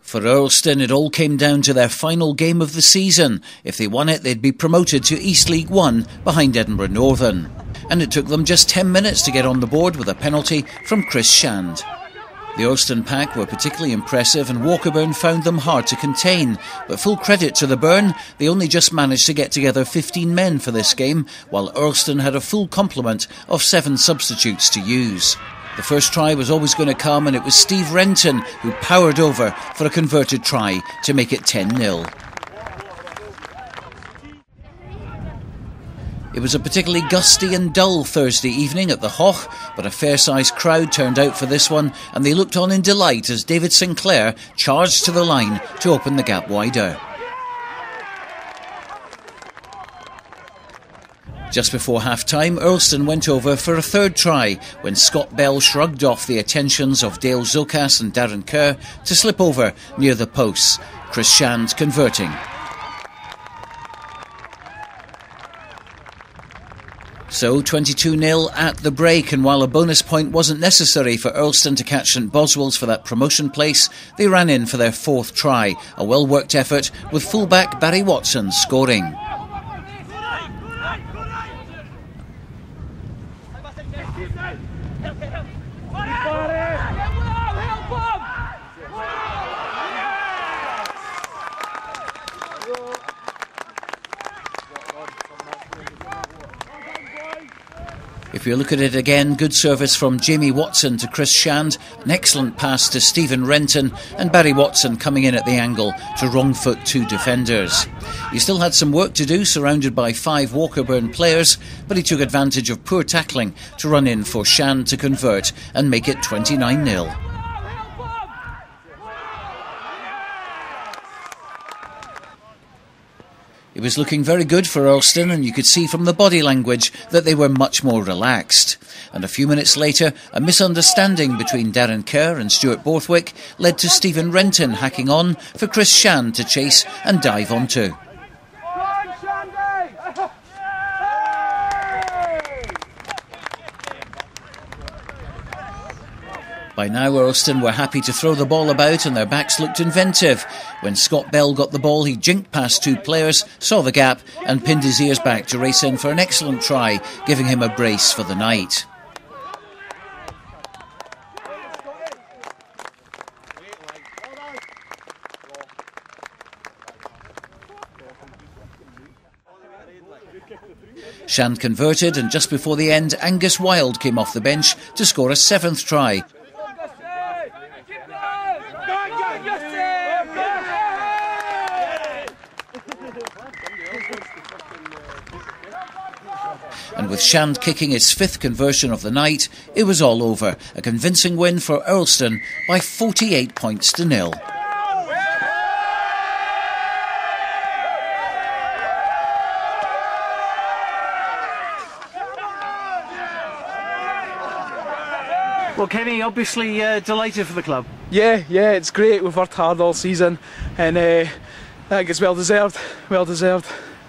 For Earlston, it all came down to their final game of the season. If they won it, they'd be promoted to East League 1 behind Edinburgh Northern. And it took them just 10 minutes to get on the board with a penalty from Chris Shand. The Earlston pack were particularly impressive and Walkerburn found them hard to contain. But full credit to the Burn, they only just managed to get together 15 men for this game, while Earlston had a full complement of 7 substitutes to use. The first try was always going to come, and it was Steve Renton who powered over for a converted try to make it 10-0. It was a particularly gusty and dull Thursday evening at the Hoch, but a fair-sized crowd turned out for this one, and they looked on in delight as David Sinclair charged to the line to open the gap wider. Just before half-time, Earlston went over for a third try when Scott Bell shrugged off the attentions of Dale Zokas and Darren Kerr to slip over near the posts, Chris Shand converting. So 22-0 at the break, and while a bonus point wasn't necessary for Earlston to catch St Boswell's for that promotion place, they ran in for their fourth try, a well-worked effort with fullback Barry Watson scoring. If you look at it again, good service from Jamie Watson to Chris Shand, an excellent pass to Stephen Renton, and Barry Watson coming in at the angle to wrong foot 2 defenders. He still had some work to do, surrounded by 5 Walkerburn players, but he took advantage of poor tackling to run in for Shand to convert and make it 29-0. It was looking very good for Earlston, and you could see from the body language that they were much more relaxed. And a few minutes later, a misunderstanding between Darren Kerr and Stuart Borthwick led to Stephen Renton hacking on for Chris Shand to chase and dive onto. By now, Earlston were happy to throw the ball about and their backs looked inventive. When Scott Bell got the ball, he jinked past 2 players, saw the gap and pinned his ears back to race in for an excellent try, giving him a brace for the night. Shand converted, and just before the end, Angus Wilde came off the bench to score a 7th try. And with Shand kicking his 5th conversion of the night, it was all over. A convincing win for Earlston by 48 points to 0. Well, Kenny, obviously delighted for the club. Yeah, it's great. We've worked hard all season, and I think it's well deserved.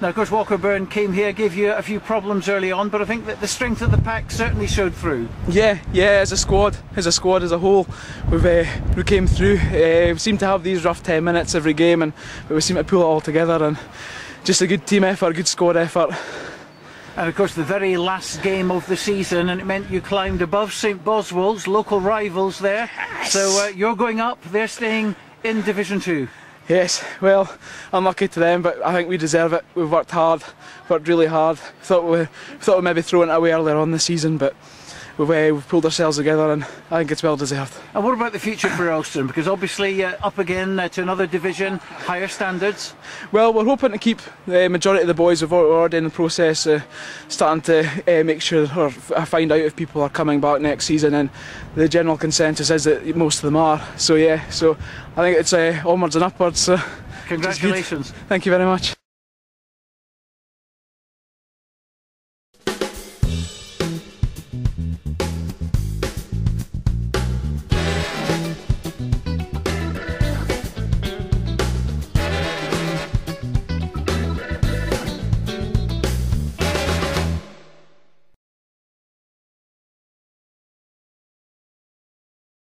Now, of course, Walkerburn came here, gave you a few problems early on, but I think that the strength of the pack certainly showed through. Yeah, as a squad as a whole, we came through. We seem to have these rough 10 minutes every game, but we seem to pull it all together, and just a good team effort, good squad effort. And of course the very last game of the season, and it meant you climbed above St Boswell's, local rivals there. Yes. So you're going up, they're staying in Division 2. Yes, well, unlucky to them, but I think we deserve it. We've worked hard, worked really hard. Thought we maybe throwing it away earlier on the season, but we've pulled ourselves together, and I think it's well deserved. And what about the future for Earlston? Because obviously up again to another division, higher standards. Well, we're hoping to keep the majority of the boys. We're already in the process starting to make sure or find out if people are coming back next season, and the general consensus is that most of them are. So yeah, so I think it's onwards and upwards. Congratulations. Thank you very much.